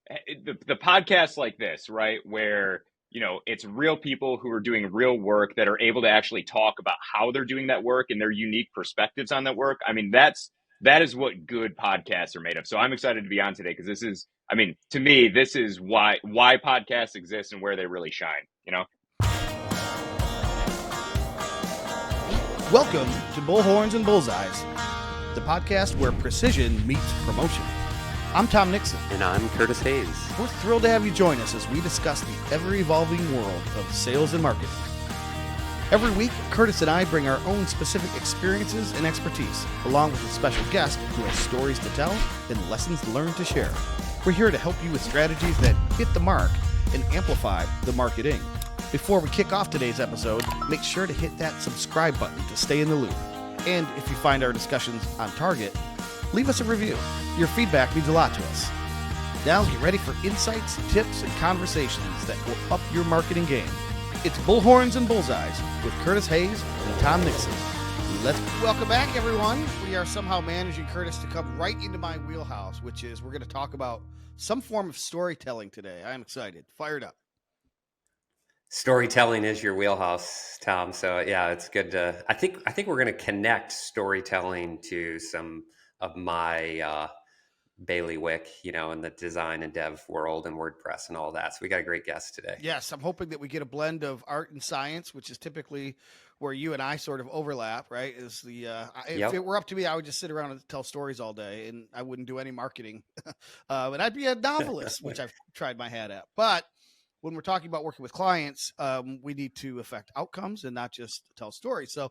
the podcasts like this, right, where it's real people who are doing real work that are able to actually talk about how they're doing that work and their unique perspectives on that work. I mean, that is what good podcasts are made of. So I'm excited to be on today because this is, I mean, to me, this is why podcasts exist and where they really shine. Welcome to Bullhorns Bullseyes, the podcast where precision meets promotion. I'm Tom Nixon. And I'm Curtis Hayes. We're thrilled to have you join us as we discuss the ever-evolving world of sales and marketing. Every week, Curtis and I bring our own specific experiences and expertise, along with a special guest who has stories to tell and lessons learned to share. We're here to help you with strategies that hit the mark and amplify the marketing. Before we kick off today's episode, make sure to hit that subscribe button to stay in the loop. And if you find our discussions on target, leave us a review. Your feedback means a lot to us. Now get ready for insights, tips, and conversations that will up your marketing game. It's Bullhorns Bullseyes with Curtis Hayes and Tom Nixon. Let's welcome back, everyone. We are somehow managing Curtis to come right into my wheelhouse, which is we're going to talk about some form of storytelling today. I'm excited. Fired up. Storytelling is your wheelhouse, Tom. So yeah, it's good to, I think we're going to connect storytelling to some of my bailiwick, in the design and dev world and WordPress and all that. So we got a great guest today. Yes, I'm hoping that we get a blend of art and science, which is typically where you and I sort of overlap, right? Is the if it were up to me, I would just sit around and tell stories all day, and I wouldn't do any marketing. And I'd be a novelist, which I've tried my hand at. But when we're talking about working with clients, we need to affect outcomes and not just tell stories. So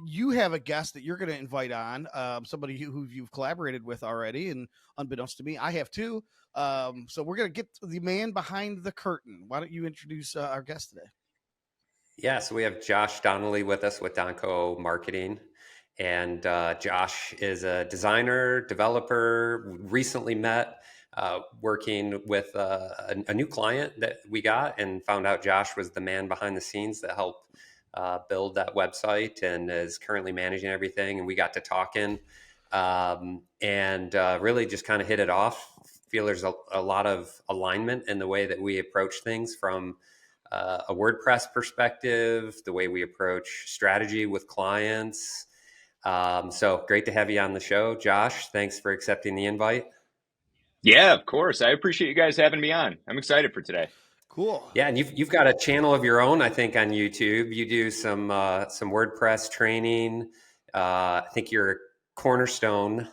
you have a guest that you're going to invite on, somebody who you've collaborated with already, and unbeknownst to me, I have too. So we're going to get the man behind the curtain. Why don't you introduce our guest today? Yeah, so we have Josh Donnelly with us with Donco Marketing. And Josh is a designer, developer, recently met, working with a new client that we got, and found out Josh was the man behind the scenes that helped build that website and is currently managing everything. And we got to talking and really just kind of hit it off. Feel there's a lot of alignment in the way that we approach things from a WordPress perspective, the way we approach strategy with clients. So great to have you on the show, Josh. Thanks for accepting the invite. Yeah, of course. I appreciate you guys having me on. I'm excited for today. Cool. Yeah, and you've got a channel of your own, I think, on YouTube. You do some WordPress training. I think you're a Cornerstone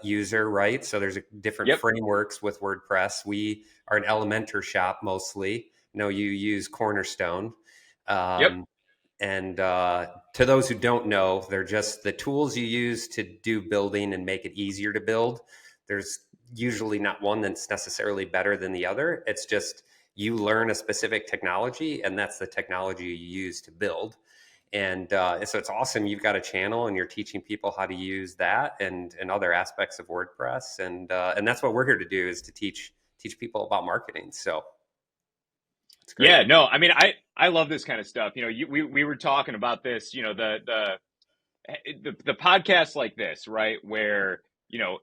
user, right? So there's different frameworks with WordPress. We are an Elementor shop mostly. No, you use Cornerstone. And to those who don't know, they're just the tools you use to do building and make it easier to build. There's usually not one that's necessarily better than the other. It's just you learn a specific technology, and that's the technology you use to build. And so it's awesome. You've got a channel and you're teaching people how to use that and other aspects of WordPress. And that's what we're here to do, is to teach people about marketing. So it's great. Yeah, no, I mean, I love this kind of stuff. We were talking about this, the podcasts like this, right, where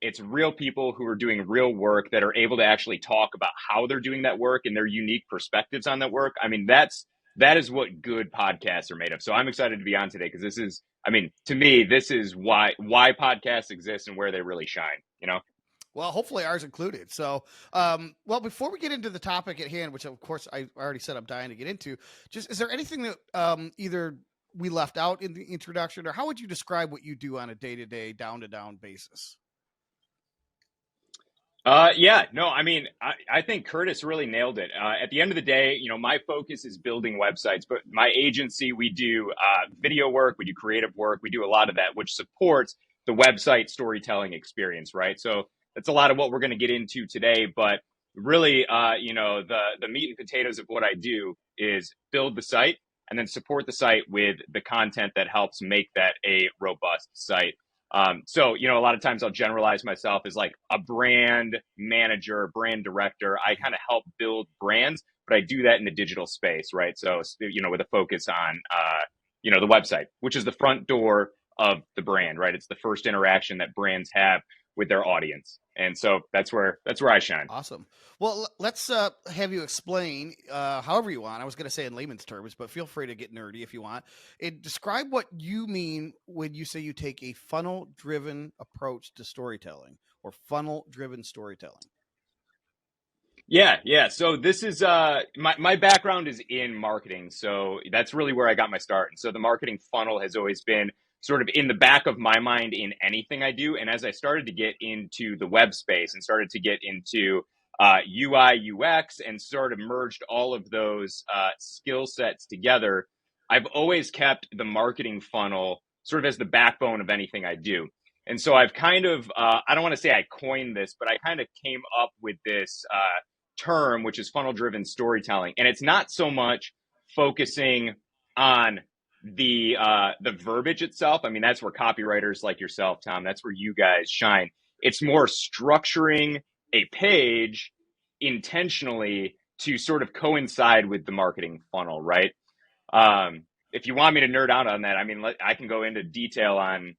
it's real people who are doing real work that are able to actually talk about how they're doing that work and their unique perspectives on that work. I mean, that is what good podcasts are made of. So I'm excited to be on today because this is, I mean, to me, this is why podcasts exist and where they really shine, Well, hopefully ours included. So, before we get into the topic at hand, which of course I already said I'm dying to get into, just is there anything that either we left out in the introduction, or how would you describe what you do on a day-to-day, down-to-down basis? Yeah, no, I mean, I think Curtis really nailed it. At the end of the day, my focus is building websites, but my agency, we do video work, we do creative work, we do a lot of that, which supports the website storytelling experience, right? So that's a lot of what we're going to get into today. But really, the meat and potatoes of what I do is build the site and then support the site with the content that helps make that a robust site. So, a lot of times I'll generalize myself as like a brand manager, brand director. I kind of help build brands, but I do that in the digital space, right? So, with a focus on, the website, which is the front door of the brand, right? It's the first interaction that brands have with their audience. And so that's where I shine. Awesome. Well, let's have you explain however you want. I was going to say in layman's terms, but feel free to get nerdy if you want. Describe what you mean when you say you take a funnel-driven approach to storytelling or funnel-driven storytelling. Yeah. So this is my background is in marketing. So that's really where I got my start. And so the marketing funnel has always been sort of in the back of my mind in anything I do. And as I started to get into the web space and started to get into UI, UX, and sort of merged all of those skill sets together, I've always kept the marketing funnel sort of as the backbone of anything I do. And so I've kind of, I don't want to say I coined this, but I kind of came up with this term, which is funnel driven storytelling. And it's not so much focusing on the verbiage itself. I mean, that's where copywriters like yourself, Tom, that's where you guys shine. It's more structuring a page intentionally to sort of coincide with the marketing funnel, right? If you want me to nerd out on that, I mean, I can go into detail on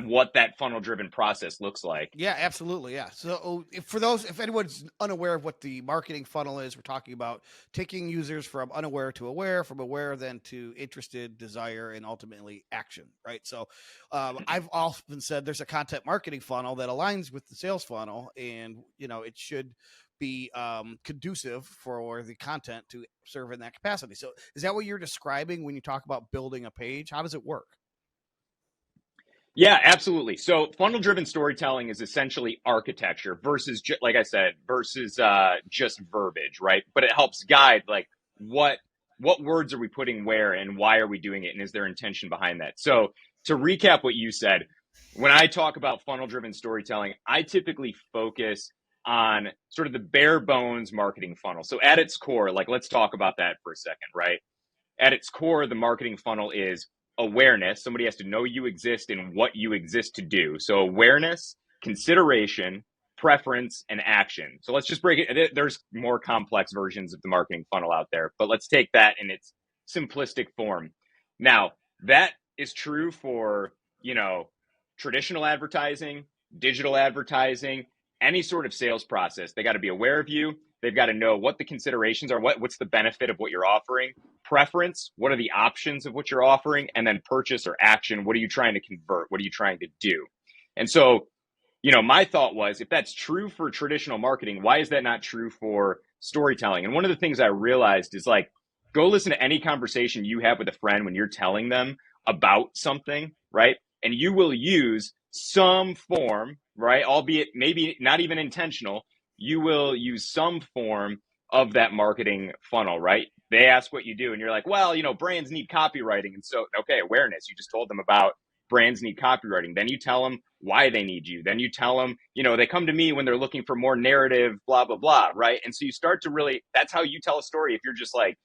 what that funnel driven process looks like. Yeah, absolutely. Yeah. So if anyone's unaware of what the marketing funnel is, we're talking about taking users from unaware to aware, from aware then to interested, desire, and ultimately action, right? So I've often said there's a content marketing funnel that aligns with the sales funnel, and it should be conducive for the content to serve in that capacity. So is that what you're describing when you talk about building a page? How does it work? Yeah, absolutely. So funnel-driven storytelling is essentially architecture versus, like I said, versus just verbiage, right? But it helps guide like what words are we putting where and why are we doing it, and is there intention behind that? So to recap what you said, when I talk about funnel-driven storytelling, I typically focus on sort of the bare bones marketing funnel. So at its core, like let's talk about that for a second, right? At its core, the marketing funnel is awareness. Somebody has to know you exist and what you exist to do. So awareness, consideration, preference, and action. So let's just break it. There's more complex versions of the marketing funnel out there, but let's take that in its simplistic form. Now, that is true for, traditional advertising, digital advertising, any sort of sales process. They got to be aware of you. They've got to know what the considerations are, what's the benefit of what you're offering, preference, what are the options of what you're offering, and then purchase or action, what are you trying to convert? What are you trying to do? And so, my thought was, if that's true for traditional marketing, why is that not true for storytelling? And one of the things I realized is like, go listen to any conversation you have with a friend when you're telling them about something, right? And you will use some form, right? Albeit maybe not even intentional, you will use some form of that marketing funnel, right? They ask what you do and you're like, well, brands need copywriting. And so, okay, awareness, you just told them about brands need copywriting. Then you tell them why they need you. Then you tell them, they come to me when they're looking for more narrative, blah, blah, blah, right? And so you start to really, that's how you tell a story if you're just like,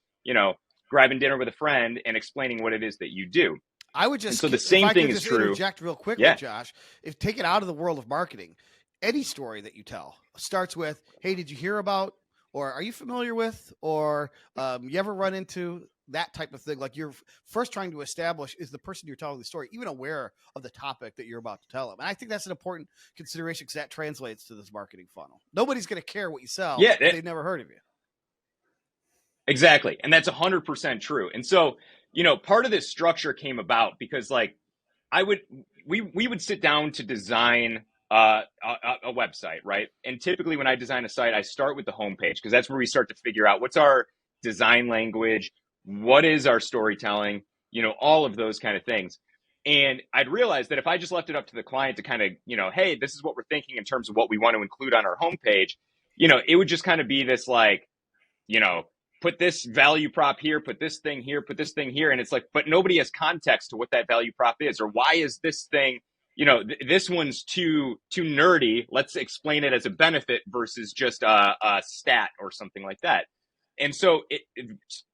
grabbing dinner with a friend and explaining what it is that you do. I would just, and so the same thing is true. Interject real quickly, yeah. Josh, take it out of the world of marketing. Any story that you tell starts with, hey, did you hear about, or are you familiar with, or you ever run into that type of thing? Like you're first trying to establish, is the person you're telling the story even aware of the topic that you're about to tell them? And I think that's an important consideration because that translates to this marketing funnel. Nobody's going to care what you sell if they've never heard of you. Exactly. And that's 100% true. And so, part of this structure came about because like we would sit down to design a website, right? And typically when I design a site, I start with the homepage because that's where we start to figure out what's our design language, what is our storytelling, all of those kind of things. And I'd realized that if I just left it up to the client to kind of, hey, this is what we're thinking in terms of what we want to include on our homepage, it would just kind of be this like, put this value prop here, put this thing here, put this thing here. And it's like, but nobody has context to what that value prop is, or why is this thing, this one's too nerdy. Let's explain it as a benefit versus just a stat or something like that. And so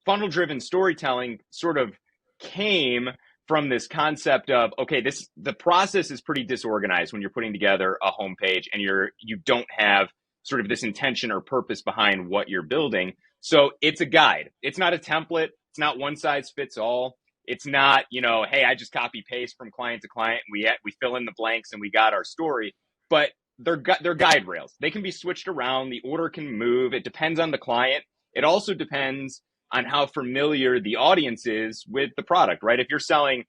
funnel driven storytelling sort of came from this concept of, okay, the process is pretty disorganized when you're putting together a homepage and you don't have sort of this intention or purpose behind what you're building. So it's a guide. It's not a template. It's not one size fits all. It's not, hey, I just copy paste from client to client. We fill in the blanks and we got our story. But they're guide rails. They can be switched around. The order can move. It depends on the client. It also depends on how familiar the audience is with the product, right? If you're selling,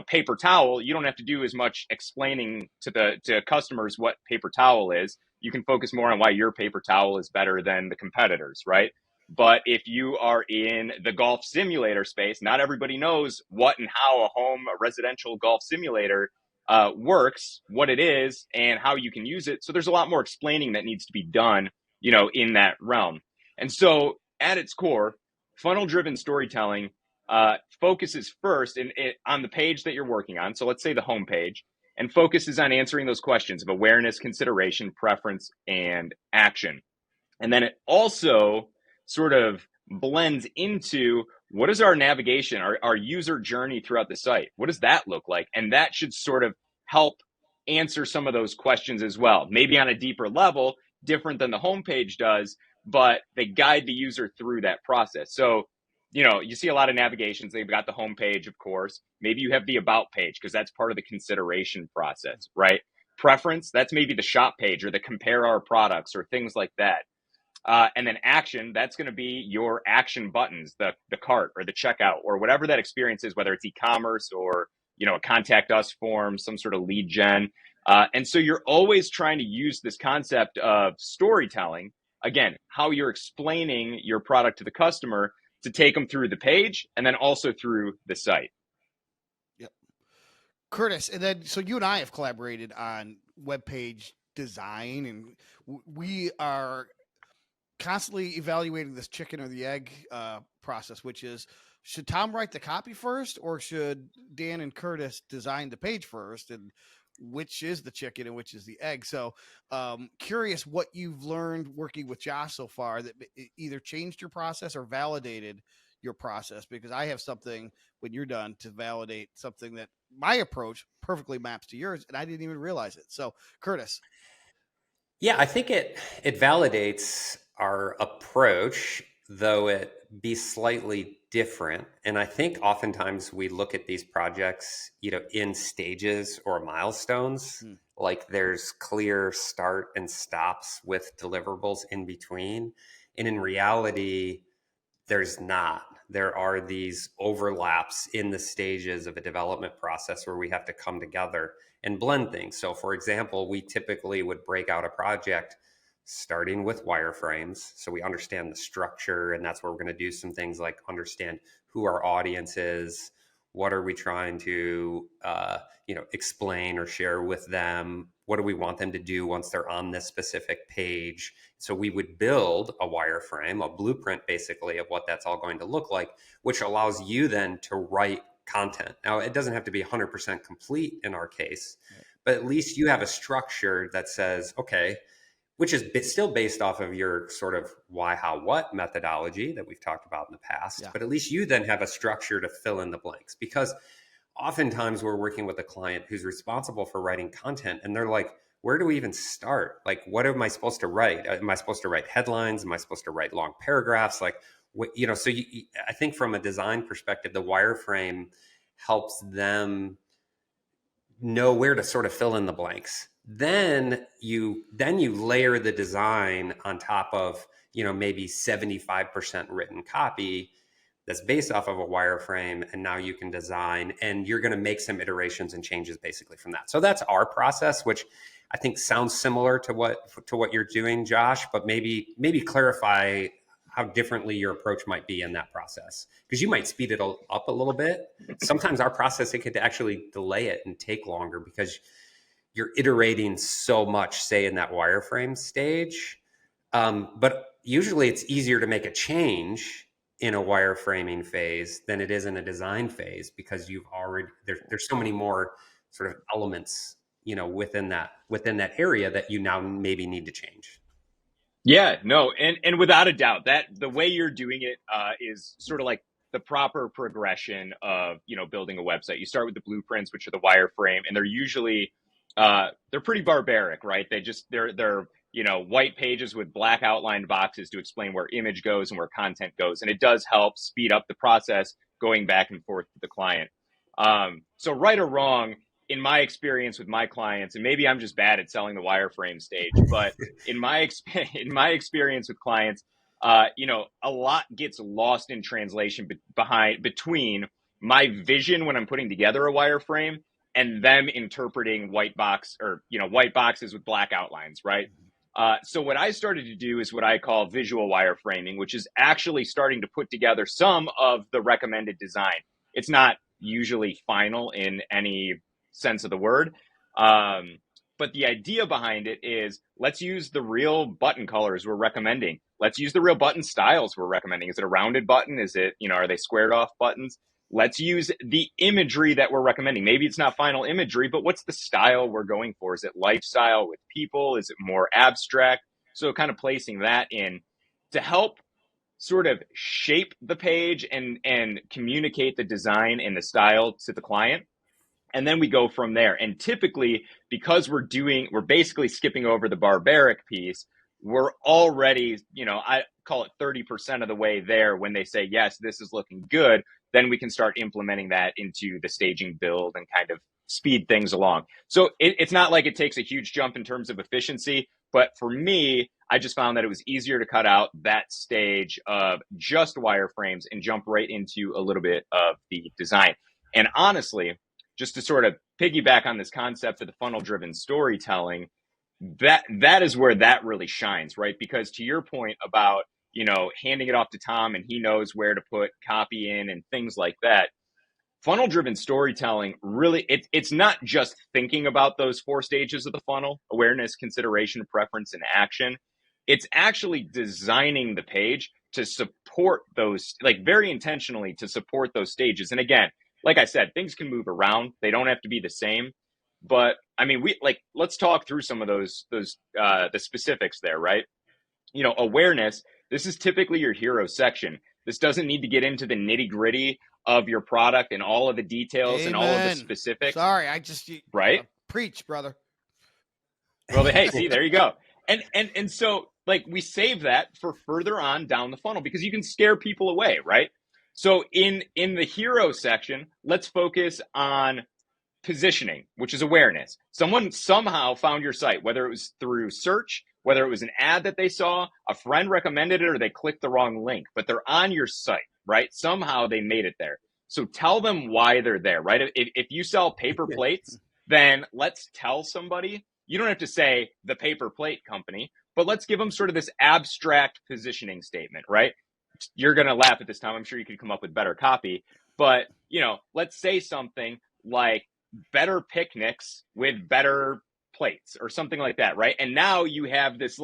paper towel, you don't have to do as much explaining to customers what paper towel is. You can focus more on why your paper towel is better than the competitors, right? But if you are in the golf simulator space, not everybody knows what and how a residential golf simulator works, what it is, and how you can use it. So there's a lot more explaining that needs to be done, in that realm. And so at its core, funnel-driven storytelling focuses first on the page that you're working on. So let's say the home page, and focuses on answering those questions of awareness, consideration, preference, and action. And then it also sort of blends into what is our navigation, our user journey throughout the site? What does that look like? And that should sort of help answer some of those questions as well. Maybe on a deeper level, different than the homepage does, but they guide the user through that process. So, you see a lot of navigations. They've got the homepage, of course. Maybe you have the about page because that's part of the consideration process, right? Preference, that's maybe the shop page or the compare our products or things like that. And then action, that's going to be your action buttons, the cart or the checkout or whatever that experience is, whether it's e-commerce or, a contact us form, some sort of lead gen. And so you're always trying to use this concept of storytelling, again, how you're explaining your product to the customer to take them through the page and then also through the site. Yep. Curtis, and then so you and I have collaborated on web page design, and we are constantly evaluating this chicken or the egg process, which is, should Tom write the copy first or should Dan and Curtis design the page first? And which is the chicken and which is the egg? So curious what you've learned working with Josh so far that either changed your process or validated your process, because I have something when you're done to validate something that my approach perfectly maps to yours, and I didn't even realize it. So Curtis. Yeah, I think it validates our approach, though it be slightly different. And I think oftentimes we look at these projects, in stages or milestones, like there's clear start and stops with deliverables in between. And in reality, there's not. There are these overlaps in the stages of a development process where we have to come together and blend things. So for example, we typically would break out a project starting with wireframes. So we understand the structure, and that's where we're going to do some things like understand who our audience is, what are we trying to, explain or share with them, what do we want them to do once they're on this specific page. So we would build a wireframe, a blueprint basically of what that's all going to look like, which allows you then to write content. Now, it doesn't have to be 100% complete in our case, but at least you have a structure that says, okay, which is still based off of your sort of why, how, what methodology that we've talked about in the past. Yeah. But at least you then have a structure to fill in the blanks, because oftentimes we're working with a client who's responsible for writing content, and they're like, where do we even start? Like, what am I supposed to write? Am I supposed to write headlines? Am I supposed to write long paragraphs? Like, so I think from a design perspective, the wireframe helps them know where to sort of fill in the blanks. Then you layer the design on top of, maybe 75% written copy that's based off of a wireframe. And now you can design, and you're going to make some iterations and changes basically from that. So that's our process, which I think sounds similar to what you're doing, Josh, but maybe clarify how differently your approach might be in that process, because you might speed it up a little bit. Sometimes our process, it could actually delay it and take longer because you're iterating so much, say in that wireframe stage. But usually it's easier to make a change in a wireframing phase than it is in a design phase, because you've already, there's so many more sort of elements, within that area that you now maybe need to change. Yeah, no. And without a doubt, that the way you're doing it is sort of like the proper progression of, building a website. You start with the blueprints, which are the wireframe, and they're usually, they're pretty barbaric, right? They're white pages with black outlined boxes to explain where image goes and where content goes. And it does help speed up the process going back and forth with the client. So right or wrong, in my experience with my clients, and maybe I'm just bad at selling the wireframe stage, but in my in my experience with clients, a lot gets lost in translation between my vision when I'm putting together a wireframe and them interpreting white boxes with black outlines, right? So what I started to do is what I call visual wireframing, which is actually starting to put together some of the recommended design. It's not usually final in any sense of the word. But the idea behind it is, let's use the real button colors we're recommending. Let's use the real button styles we're recommending. Is it a rounded button? Is it, are they squared off buttons? Let's use the imagery that we're recommending. Maybe it's not final imagery, but what's the style we're going for? Is it lifestyle with people? Is it more abstract? So kind of placing that in to help sort of shape the page and communicate the design and the style to the client. And then we go from there. And typically, because we're basically skipping over the barbaric piece, we're already, I call it 30% of the way there when they say, yes, this is looking good. Then we can start implementing that into the staging build and kind of speed things along. So it's not like it takes a huge jump in terms of efficiency. But for me, I just found that it was easier to cut out that stage of just wireframes and jump right into a little bit of the design. And honestly, just to sort of piggyback on this concept of the funnel-driven storytelling, that is where that really shines, right? Because to your point about, handing it off to Tom and he knows where to put copy in and things like that, funnel-driven storytelling really, it's not just thinking about those 4 stages of the funnel: awareness, consideration, preference, and action. It's actually designing the page to support those, like very intentionally to support those stages. And again, like I said, things can move around. They don't have to be the same. But I mean, let's talk through some of the specifics there, right? Awareness, this is typically your hero section. This doesn't need to get into the nitty gritty of your product and all of the details. Amen. And all of the specifics. Sorry, right? Preach, brother. Well, hey, see, there you go. And so like we save that for further on down the funnel because you can scare people away, right? So in the hero section, let's focus on positioning, which is awareness. Someone somehow found your site, whether it was through search, whether it was an ad that they saw, a friend recommended it, or they clicked the wrong link, but they're on your site, right? Somehow they made it there. So tell them why they're there, right? If you sell paper plates, then let's tell somebody. You don't have to say the paper plate company, but let's give them sort of this abstract positioning statement, right? You're going to laugh at this, Tom. I'm sure you could come up with better copy, but let's say something like better picnics with better plates or something like that, right? And now you have this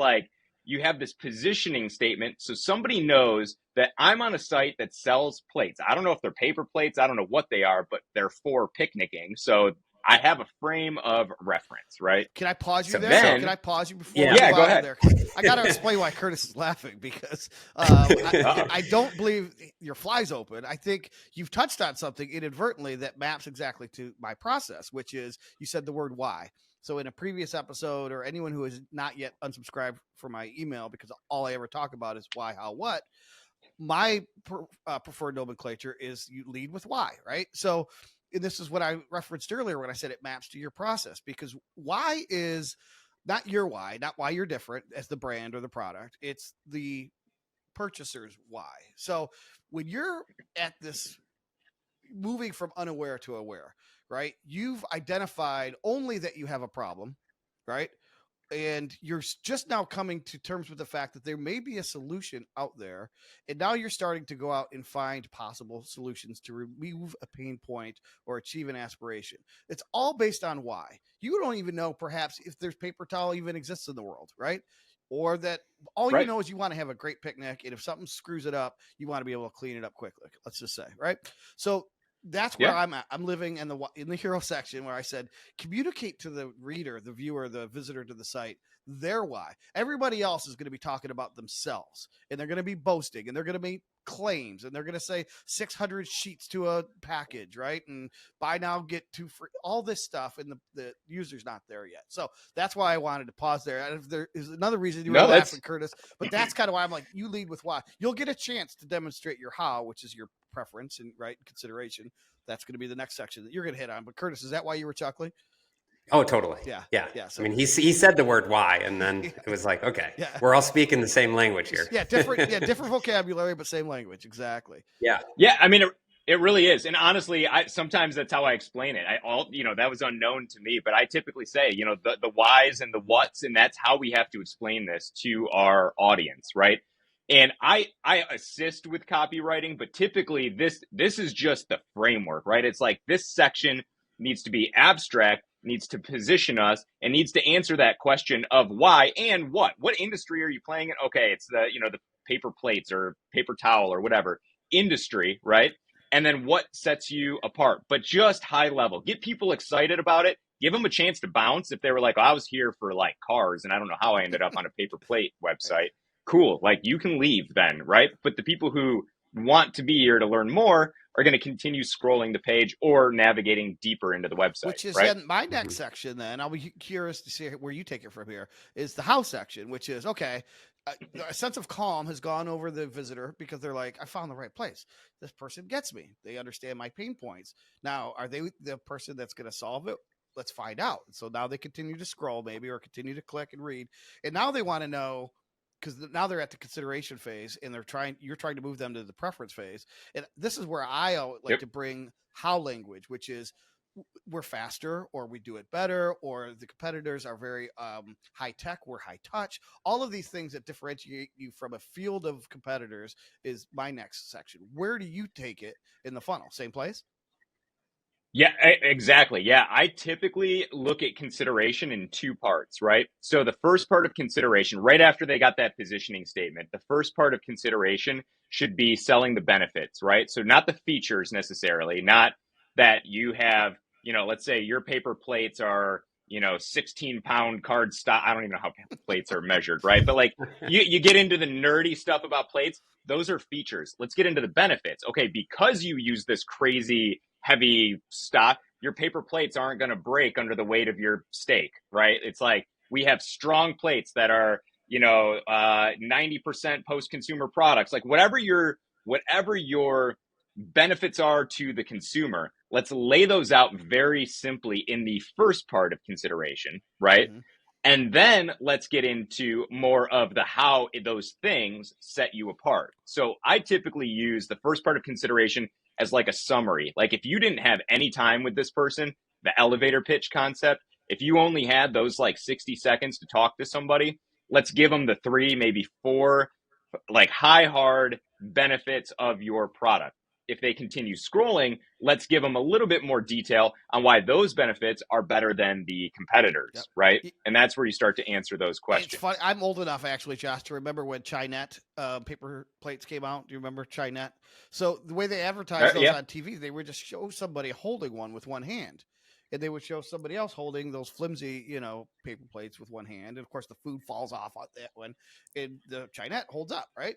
positioning statement. So somebody knows that I'm on a site that sells plates. I don't know if they're paper plates. I don't know what they are, but they're for picnicking. So I have a frame of reference, right? Can I pause you there? Can I pause you before? Yeah, go ahead. There? I got to explain why Curtis is laughing because I don't believe your fly's open. I think you've touched on something inadvertently that maps exactly to my process, which is you said the word why. So in a previous episode, or anyone who has not yet unsubscribed from my email, because all I ever talk about is why, how, what, my preferred nomenclature is you lead with why, right? So, and this is what I referenced earlier when I said it maps to your process, because why is not your why, not why you're different as the brand or the product. It's the purchaser's why. So when you're at this moving from unaware to aware, right? You've identified only that you have a problem, right? And you're just now coming to terms with the fact that there may be a solution out there. And now you're starting to go out and find possible solutions to remove a pain point or achieve an aspiration. It's all based on why. You don't even know perhaps if there's paper towel even exists in the world, right? Or that all you know is you want to have a great picnic. And if something screws it up, you want to be able to clean it up quickly. Let's just say, right? So that's where I'm at. I'm living in the hero section where I said, communicate to the reader, the viewer, the visitor to the site their why. Everybody else is going to be talking about themselves, and they're going to be boasting, and they're going to make claims, and they're going to say 600 sheets to a package, right? And buy now, get two free, all this stuff, and the user's not there yet. So that's why I wanted to pause there. And if there is another reason you were laughing, Curtis, but that's kind of why I'm like, you lead with why. You'll get a chance to demonstrate your how, which is your preference and right consideration. That's going to be the next section that you're going to hit on. But Curtis, is that why you were chuckling? Oh, totally. Yeah. So, I mean, he said the word why, and then it was like, okay, we're all speaking the same language here. Different vocabulary, but same language. Exactly. Yeah. I mean, it really is. And honestly, sometimes that's how I explain it. That was unknown to me, but I typically say, the whys and the whats, and that's how we have to explain this to our audience, right? And I assist with copywriting, but typically this is just the framework, right? It's like this section needs to be abstract, needs to position us, and needs to answer that question of why and what. What industry are you playing in? Okay, it's the paper plates or paper towel or whatever industry, right? And then what sets you apart, but just high level. Get people excited about it. Give them a chance to bounce. If they were like, I was here for like cars and I don't know how I ended up on a paper plate website. Cool. Like you can leave then, right? But the people who want to be here to learn more are going to continue scrolling the page or navigating deeper into the website. Which is right? then my next section then. I'll be curious to see where you take it from here, is the how section, which is, okay, a sense of calm has gone over the visitor because they're like, I found the right place. This person gets me. They understand my pain points. Now, are they the person that's going to solve it? Let's find out. So now they continue to scroll maybe, or continue to click and read. And now they want to know, because now they're at the consideration phase and you're trying to move them to the preference phase. And this is where I like to bring how language, which is we're faster, or we do it better, or the competitors are very high tech, we're high touch. All of these things that differentiate you from a field of competitors is my next section. Where do you take it in the funnel? Same place? Yeah, exactly. Yeah, I typically look at consideration in two parts, right? So the first part of consideration, right after they got that positioning statement, the first part of consideration should be selling the benefits, right? So not the features necessarily, not that you have, let's say your paper plates are, 16-pound card stock. I don't even know how plates are measured, right? But like you get into the nerdy stuff about plates. Those are features. Let's get into the benefits. Okay, because you use this crazy heavy stock, your paper plates aren't going to break under the weight of your steak, right? It's like we have strong plates that are, 90% post-consumer products, like whatever your benefits are to the consumer. Let's lay those out very simply in the first part of consideration, right? Mm-hmm. And then let's get into more of the how those things set you apart. So I typically use the first part of consideration as like a summary. Like if you didn't have any time with this person, the elevator pitch concept, if you only had those like 60 seconds to talk to somebody, let's give them the 3, maybe 4, like hard benefits of your product. If they continue scrolling, let's give them a little bit more detail on why those benefits are better than the competitors, right? And that's where you start to answer those questions. It's funny. I'm old enough, actually, Josh, to remember when Chinet paper plates came out. Do you remember Chinet? So the way they advertised those on TV, they would just show somebody holding one with one hand. And they would show somebody else holding those flimsy, paper plates with one hand. And, of course, the food falls off on that one. And the Chinet holds up, right?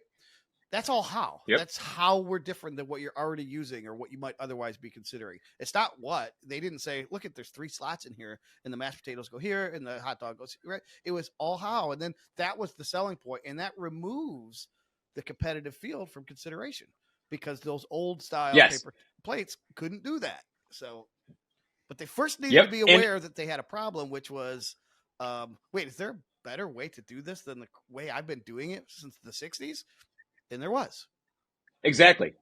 That's all how. Yep. That's how we're different than what you're already using or what you might otherwise be considering. It's not what. They didn't say, look, there's 3 slots in here, and the mashed potatoes go here, and the hot dog goes here, right? It was all how. And then that was the selling point, and that removes the competitive field from consideration because those old style paper plates couldn't do that. So, but they first needed to be aware that they had a problem, which was, wait, is there a better way to do this than the way I've been doing it since the 60s? And there was. Exactly.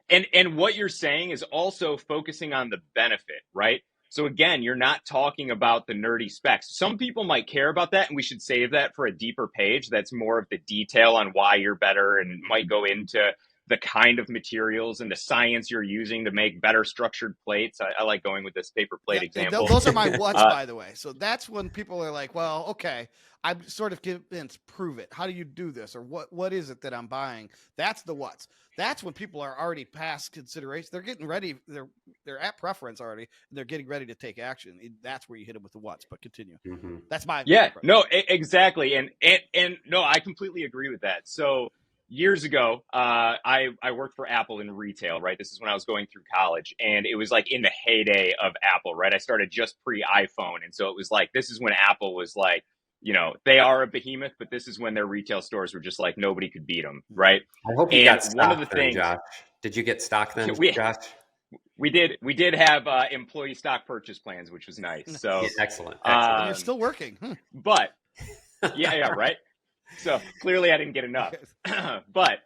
And what you're saying is also focusing on the benefit, right? So again, you're not talking about the nerdy specs. Some people might care about that, and we should save that for a deeper page that's more of the detail on why you're better and might go into the kind of materials and the science you're using to make better structured plates. I like going with this paper plate example. Those are my what's, by the way. So that's when people are like, well, okay, I'm sort of convinced, prove it. How do you do this? Or what is it that I'm buying? That's the what's. That's when people are already past consideration. They're getting ready. They're at preference already. And they're getting ready to take action. That's where you hit them with the what's, but continue. Mm-hmm. That's my approach. No, exactly. And no, I completely agree with that. So years ago, I worked for Apple in retail, right? This is when I was going through college, and it was like in the heyday of Apple, right? I started just pre-iPhone. And so it was like, this is when Apple was like, they are a behemoth, but this is when their retail stores were just like, nobody could beat them, right? I hope you got stock one of the things, Josh. Did you get stock then, Josh? We did have employee stock purchase plans, which was nice. So yeah, excellent. You're still working. But yeah, right. So clearly I didn't get enough. But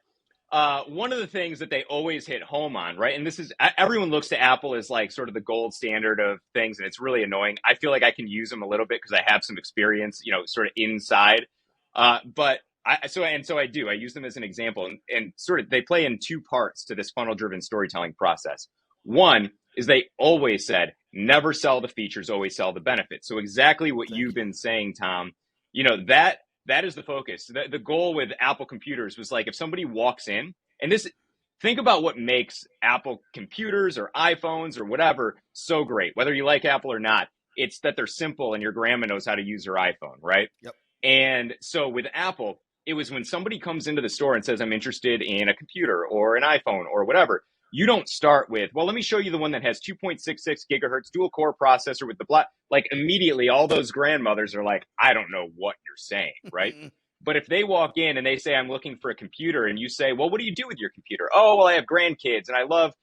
one of the things that they always hit home on, right? And this is, everyone looks to Apple as like sort of the gold standard of things, and it's really annoying. I feel like I can use them a little bit because I have some experience, sort of inside. But so I do. I use them as an example, and sort of they play in two parts to this funnel-driven storytelling process. One is they always said, never sell the features, always sell the benefits. So exactly what you've been saying, Tom, that is the focus. The goal with Apple computers was like, if somebody walks in, and think about what makes Apple computers or iPhones or whatever so great, whether you like Apple or not, it's that they're simple and your grandma knows how to use her iPhone, right? Yep. And so with Apple, it was when somebody comes into the store and says, I'm interested in a computer or an iPhone or whatever, you don't start with, well, let me show you the one that has 2.66 gigahertz dual core processor with the black. Like immediately all those grandmothers are like, I don't know what you're saying, right? But if they walk in and they say, I'm looking for a computer, and you say, well, what do you do with your computer? Oh, well, I have grandkids and I love,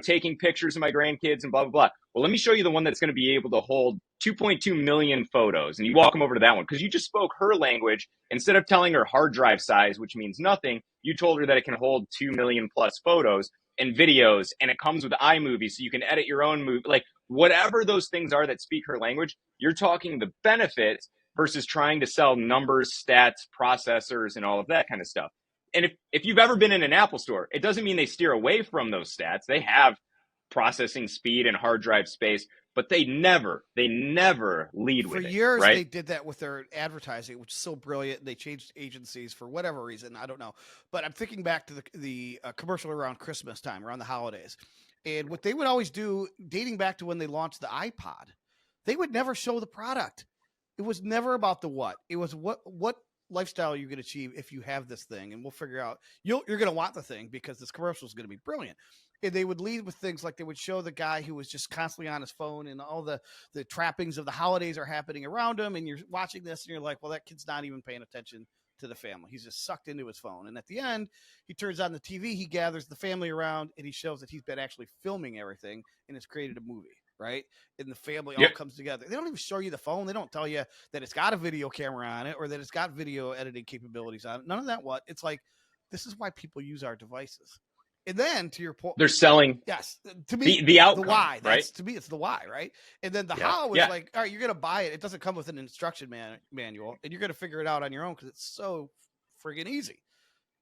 taking pictures of my grandkids and blah, blah, blah. Well, let me show you the one that's going to be able to hold 2.2 million photos. And you walk them over to that one because you just spoke her language. Instead of telling her hard drive size, which means nothing, you told her that it can hold 2 million plus photos and videos, and it comes with iMovie, so you can edit your own movie. Like whatever those things are that speak her language, you're talking the benefits versus trying to sell numbers, stats, processors, and all of that kind of stuff. And if you've ever been in an Apple store, it doesn't mean they steer away from those stats. They have processing speed and hard drive space, but they never lead with it. For years, right? They did that with their advertising, which is so brilliant. They changed agencies for whatever reason. I don't know. But I'm thinking back to the commercial around Christmas time, around the holidays. And what they would always do, dating back to when they launched the iPod, they would never show the product. It was never about the what. It was what lifestyle you can achieve if you have this thing. And we'll figure out, you're going to want the thing because this commercial is going to be brilliant. And they would lead with things like they would show the guy who was just constantly on his phone and all the trappings of the holidays are happening around him. And you're watching this and you're like, well, that kid's not even paying attention to the family. He's just sucked into his phone. And at the end, he turns on the TV, he gathers the family around and he shows that he's been actually filming everything and has created a movie. Right. And the family all comes together. They don't even show you the phone. They don't tell you that it's got a video camera on it or that it's got video editing capabilities on it. None of that. It's like, this is why people use our devices. And then to your point, they're selling. Yes. To me, the outcome, the why, right? To me, it's the why, right? And then the how is like, all right, you're going to buy it. It doesn't come with an instruction manual and you're going to figure it out on your own because it's so friggin' easy.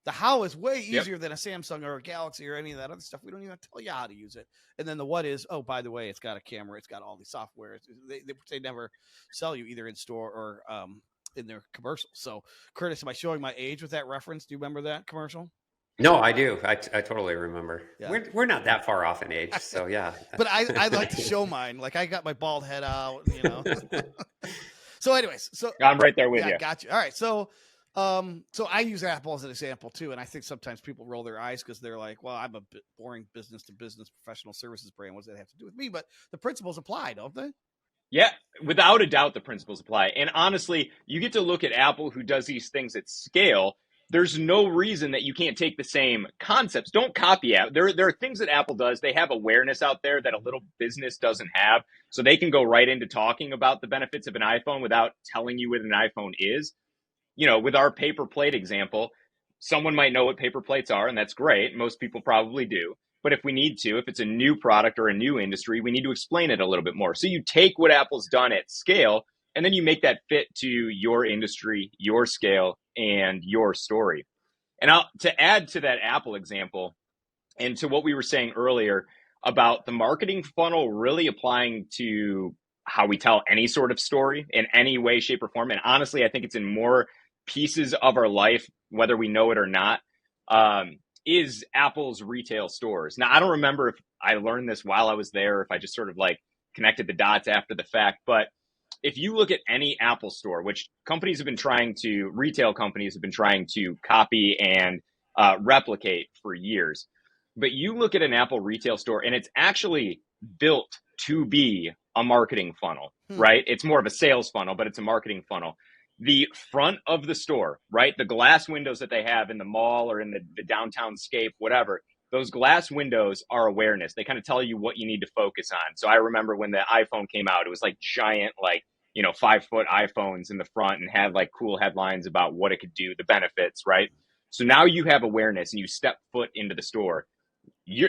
The how is way easier than a Samsung or a Galaxy or any of that other stuff. We don't even tell you how to use it. And then the what is, oh, by the way, it's got a camera. It's got all these software. They never sell you either in store or in their commercials. So, Curtis, am I showing my age with that reference? Do you remember that commercial? No, I do. I totally remember. Yeah. We're not that far off in age, so yeah. But I like to show mine. Like I got my bald head out, So anyways, I'm right there with you. Got you. All right. So I use Apple as an example too. And I think sometimes people roll their eyes because they're like, well, I'm a boring business to business professional services brand. What does that have to do with me? But the principles apply, don't they? Yeah, without a doubt, the principles apply. And honestly, you get to look at Apple, who does these things at scale. There's no reason that you can't take the same concepts. Don't copy Apple. There are things that Apple does. They have awareness out there that a little business doesn't have. So they can go right into talking about the benefits of an iPhone without telling you what an iPhone is. With our paper plate example, someone might know what paper plates are, and that's great. Most people probably do. But if it's a new product or a new industry, we need to explain it a little bit more. So you take what Apple's done at scale, and then you make that fit to your industry, your scale, and your story. And to add to that Apple example, And to what we were saying earlier about the marketing funnel really applying to how we tell any sort of story in any way, shape, or form. And honestly, I think it's in more pieces of our life, whether we know it or not, is Apple's retail stores. Now, I don't remember if I learned this while I was there, if I just sort of like connected the dots after the fact, but if you look at any Apple store, which retail companies have been trying to copy and replicate for years, but you look at an Apple retail store and it's actually built to be a marketing funnel, right? It's more of a sales funnel, but it's a marketing funnel. The front of the store, right? The glass windows that they have in the mall or in the downtown scape, whatever, those glass windows are awareness. They kind of tell you what you need to focus on. So I remember when the iPhone came out, it was like giant, like, 5-foot iPhones in the front and had like cool headlines about what it could do, the benefits, right? So now you have awareness and you step foot into the store.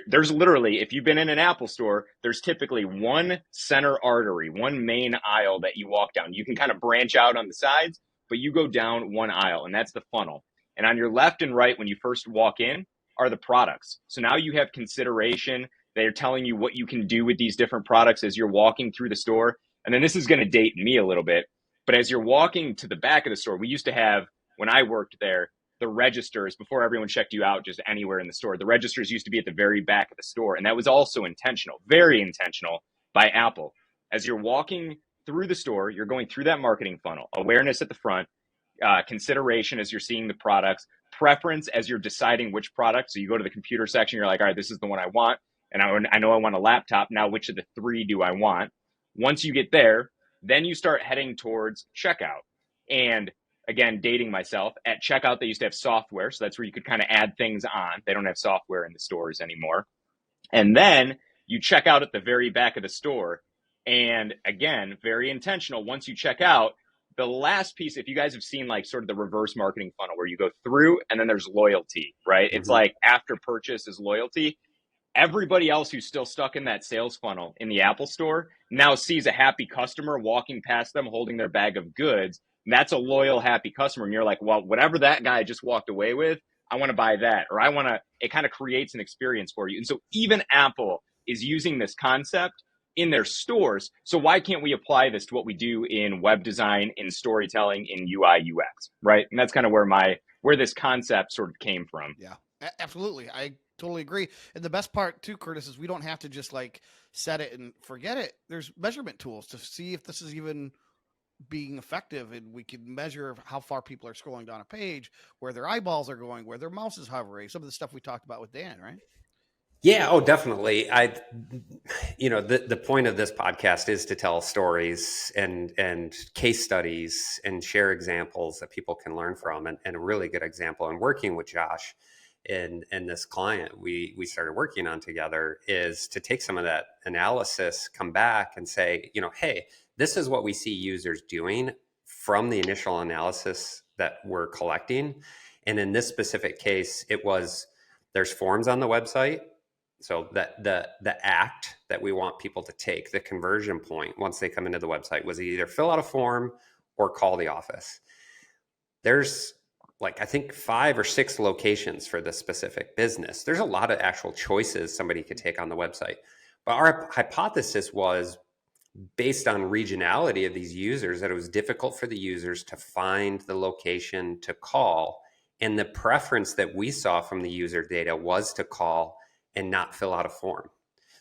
There's literally, if you've been in an Apple store, there's typically one center artery, one main aisle that you walk down. You can kind of branch out on the sides, but you go down one aisle, and that's the funnel. And on your left and right, when you first walk in, are the products. So now you have consideration. They're telling you what you can do with these different products as you're walking through the store. And then this is going to date me a little bit, but as you're walking to the back of the store, we used to have, when I worked there, the registers, before everyone checked you out just anywhere in the store, the registers used to be at the very back of the store. And that was also intentional, very intentional by Apple. As you're walking through the store, you're going through that marketing funnel, awareness at the front, consideration as you're seeing the products, preference as you're deciding which product. So you go to the computer section, you're like, all right, this is the one I want. And I know I want a laptop. Now, which of the three do I want? Once you get there, then you start heading towards checkout. And again, dating myself, at checkout, they used to have software. So that's where you could kind of add things on. They don't have software in the stores anymore. And then you check out at the very back of the store. And again, very intentional. Once you check out, the last piece, if you guys have seen like sort of the reverse marketing funnel where you go through and then there's loyalty, right? It's like after purchase is loyalty. Everybody else who's still stuck in that sales funnel in the Apple store now sees a happy customer walking past them holding their bag of goods. And that's a loyal, happy customer. And you're like, well, whatever that guy just walked away with, I want to buy that. Or it kind of creates an experience for you. And so even Apple is using this concept in their stores. So why can't we apply this to what we do in web design, in storytelling, in UI, UX, right? And that's kind of where this concept sort of came from. Yeah, absolutely. I totally agree. And the best part too, Curtis, is we don't have to just like set it and forget it. There's measurement tools to see if this is even being effective, and we can measure how far people are scrolling down a page, where their eyeballs are going, where their mouse is hovering, some of the stuff we talked about with Dan, right? Yeah. Oh, definitely. The point of this podcast is to tell stories and case studies and share examples that people can learn from. And a really good example, and working with Josh and this client we started working on together, is to take some of that analysis, come back and say, hey, this is what we see users doing from the initial analysis that we're collecting. And in this specific case, there's forms on the website. So that the act that we want people to take, the conversion point once they come into the website, was either fill out a form or call the office. There's I think 5 or 6 locations for this specific business. There's a lot of actual choices somebody could take on the website. But our hypothesis was, based on regionality of these users, that it was difficult for the users to find the location to call. And the preference that we saw from the user data was to call and not fill out a form.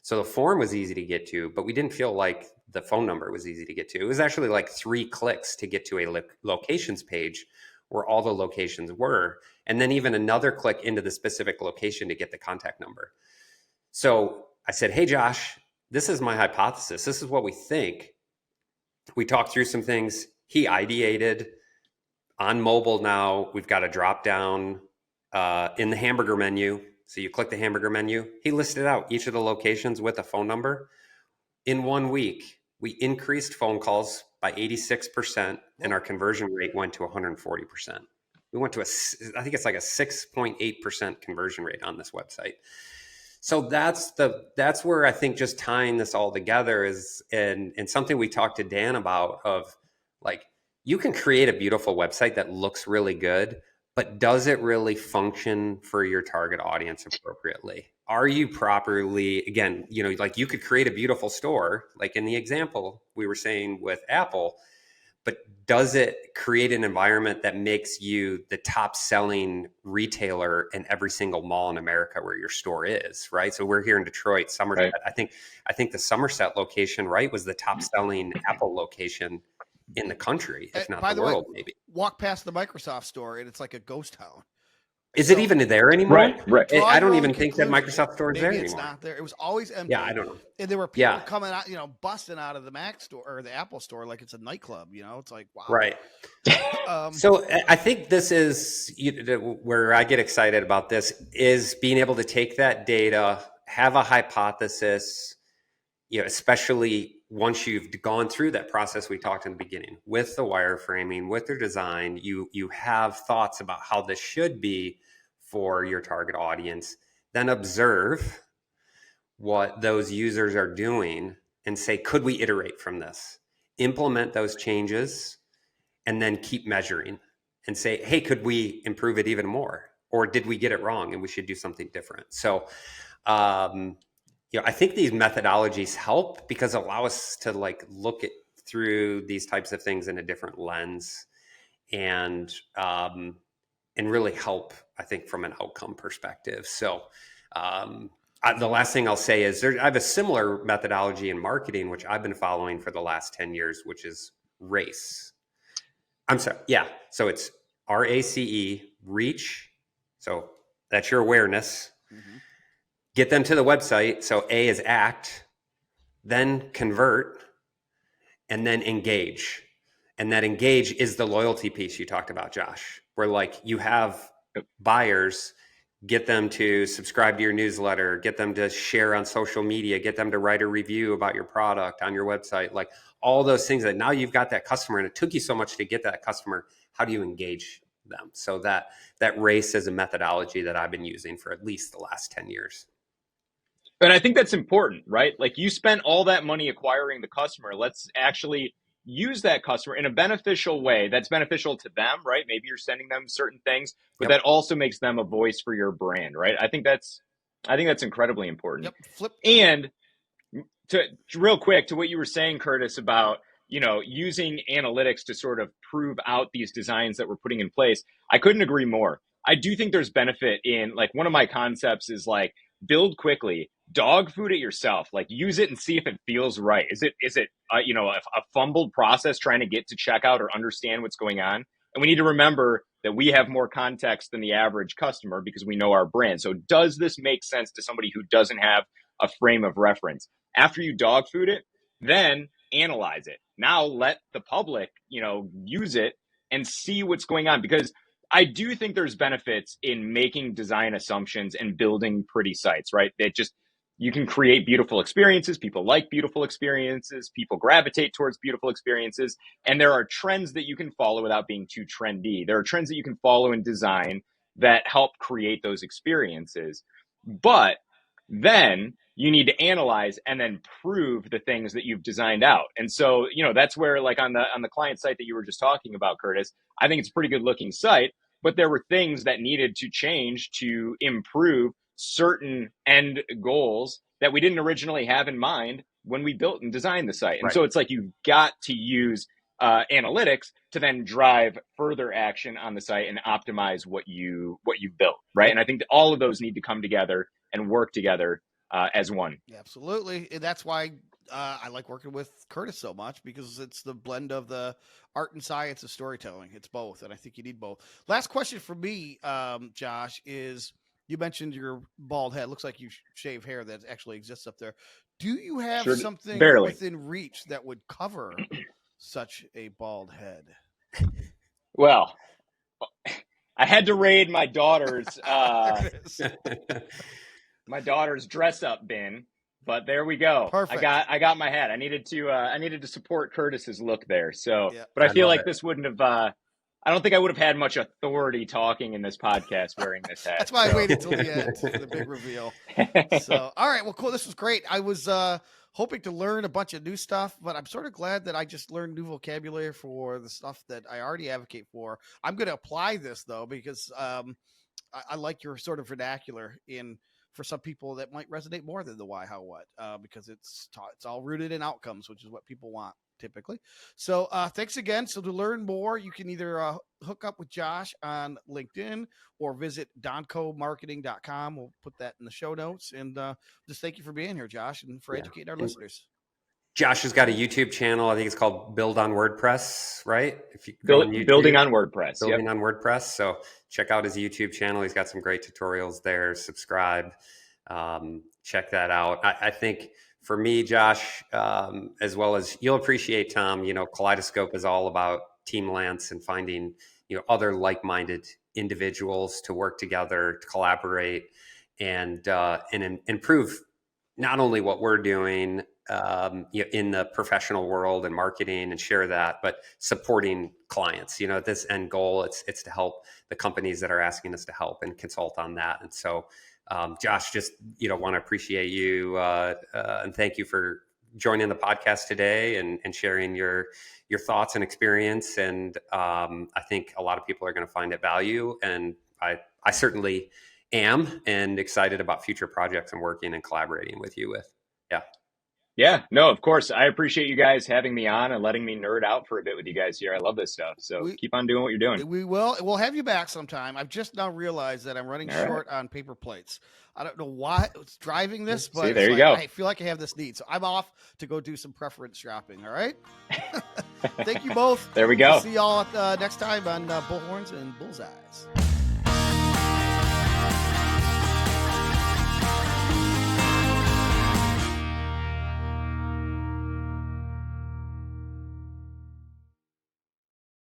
So the form was easy to get to, but we didn't feel like the phone number was easy to get to. It was actually like 3 clicks to get to a locations page where all the locations were, and then even another click into the specific location to get the contact number. So I said, hey, Josh, this is my hypothesis. This is what we think. We talked through some things. He ideated. On mobile now, we've got a drop down in the hamburger menu. So you click the hamburger menu. He listed out each of the locations with a phone number. In 1 week, we increased phone calls by 86%, and our conversion rate went to 140%. We went to I think it's like a 6.8% conversion rate on this website. So that's where I think just tying this all together is, and something we talked to Dan about, of like, you can create a beautiful website that looks really good, but does it really function for your target audience appropriately? are you properly, again, like you could create a beautiful store, like in the example we were saying with Apple, but does it create an environment that makes you the top selling retailer in every single mall in America where your store is, right? So we're here in Detroit, Somerset. Right. I think the Somerset location, right, was the top selling Apple location in the country, if not By the the way, world, maybe. walk past the Microsoft store and it's like a ghost town. Is it even there anymore? Right. I don't even think that Microsoft store is there Maybe it's anymore. not there. It was always empty. Yeah, I don't know. And there were people coming out, busting out of the Mac store or the Apple store like it's a nightclub. It's like, wow. Right. So I think this is where I get excited about this, is being able to take that data, have a hypothesis, especially once you've gone through that process we talked in the beginning with the wireframing, with their design, you have thoughts about how this should be for your target audience, then observe what those users are doing and say, could we iterate from this? Implement those changes and then keep measuring and say, hey, could we improve it even more? Or did we get it wrong and we should do something different? So, I think these methodologies help because allow us to look at through these types of things in a different lens and really help, I think, from an outcome perspective. So the last thing I'll say is I have a similar methodology in marketing, which I've been following for the last 10 years, which is RACE. I'm sorry. Yeah. So it's RACE, reach. So that's your awareness. Mm-hmm. Get them to the website. So A is act, then convert, and then engage. And that engage is the loyalty piece you talked about, Josh, where you have buyers, get them to subscribe to your newsletter, get them to share on social media, get them to write a review about your product on your website, all those things that now you've got that customer and it took you so much to get that customer. How do you engage them? So that RACE is a methodology that I've been using for at least the last 10 years. And I think that's important, right? You spent all that money acquiring the customer. Let's actually use that customer in a beneficial way that's beneficial to them, right? Maybe you're sending them certain things, but that also makes them a voice for your brand, right? I think that's incredibly important. Yep. And to real quick to what you were saying, Curtis, about using analytics to sort of prove out these designs that we're putting in place, I couldn't agree more. I do think there's benefit in one of my concepts is build quickly, dog food it yourself, use it and see if it feels right. Is it a fumbled process trying to get to checkout or understand what's going on? And we need to remember that we have more context than the average customer because we know our brand. So does this make sense to somebody who doesn't have a frame of reference? After you dog food it, then analyze it. Now let the public, use it and see what's going on, because I do think there's benefits in making design assumptions and building pretty sites, right? You can create beautiful experiences. People like beautiful experiences. People gravitate towards beautiful experiences. And there are trends that you can follow without being too trendy. There are trends that you can follow in design that help create those experiences. But then you need to analyze and then prove the things that you've designed out. And so, that's where on the client site that you were just talking about, Curtis, I think it's a pretty good looking site, but there were things that needed to change to improve certain end goals that we didn't originally have in mind when we built and designed the site. And so it's you've got to use analytics to then drive further action on the site and optimize what you built, right? And I think that all of those need to come together and work together as one. Absolutely. And that's why I like working with Curtis so much, because it's the blend of the art and science of storytelling. It's both. And I think you need both. Last question for me, Josh, is you mentioned your bald head. Looks like you shave hair that actually exists up there. Do you have something within reach that would cover such a bald head? Well, I had to raid my daughter's dress up bin, but there we go. Perfect. I got my hat. I needed to support Curtis's look there. So, but I feel like this wouldn't have. I don't think I would have had much authority talking in this podcast wearing this hat. That's why I waited till the end for the big reveal. So, all right, well, cool. This was great. I was hoping to learn a bunch of new stuff, but I'm sort of glad that I just learned new vocabulary for the stuff that I already advocate for. I'm going to apply this though, because I like your sort of vernacular in for some people that might resonate more than the why, how, what, because it's all rooted in outcomes, which is what people want typically. So thanks again. So to learn more, you can either hook up with Josh on LinkedIn or visit doncomarketing.com. We'll put that in the show notes. And just thank you for being here, Josh, and for educating our listeners. Josh has got a YouTube channel. I think it's called Build on WordPress, right? If you go on YouTube, Building on WordPress. Building on WordPress. So check out his YouTube channel. He's got some great tutorials there. Subscribe. Check that out. I think for me, Josh, as well as you'll appreciate, Tom, Kaleidoscope is all about team Lance and finding, other like-minded individuals to work together, to collaborate, and improve not only what we're doing in the professional world and marketing and share that, but supporting clients. This end goal, it's to help the companies that are asking us to help and consult on that. And so, Josh, just want to appreciate you and thank you for joining the podcast today and sharing your thoughts and experience. And I think a lot of people are going to find it value, and I certainly am, and excited about future projects and working and collaborating with you with. Yeah, no, of course. I appreciate you guys having me on and letting me nerd out for a bit with you guys here. I love this stuff. So keep on doing what you're doing. We'll have you back sometime. I've just now realized that I'm running short on paper plates. I don't know why it's driving this, but there you go. I feel like I have this need. So I'm off to go do some preference shopping. All right. Thank you both. There we go. We'll see y'all next time on Bullhorns and Bullseyes.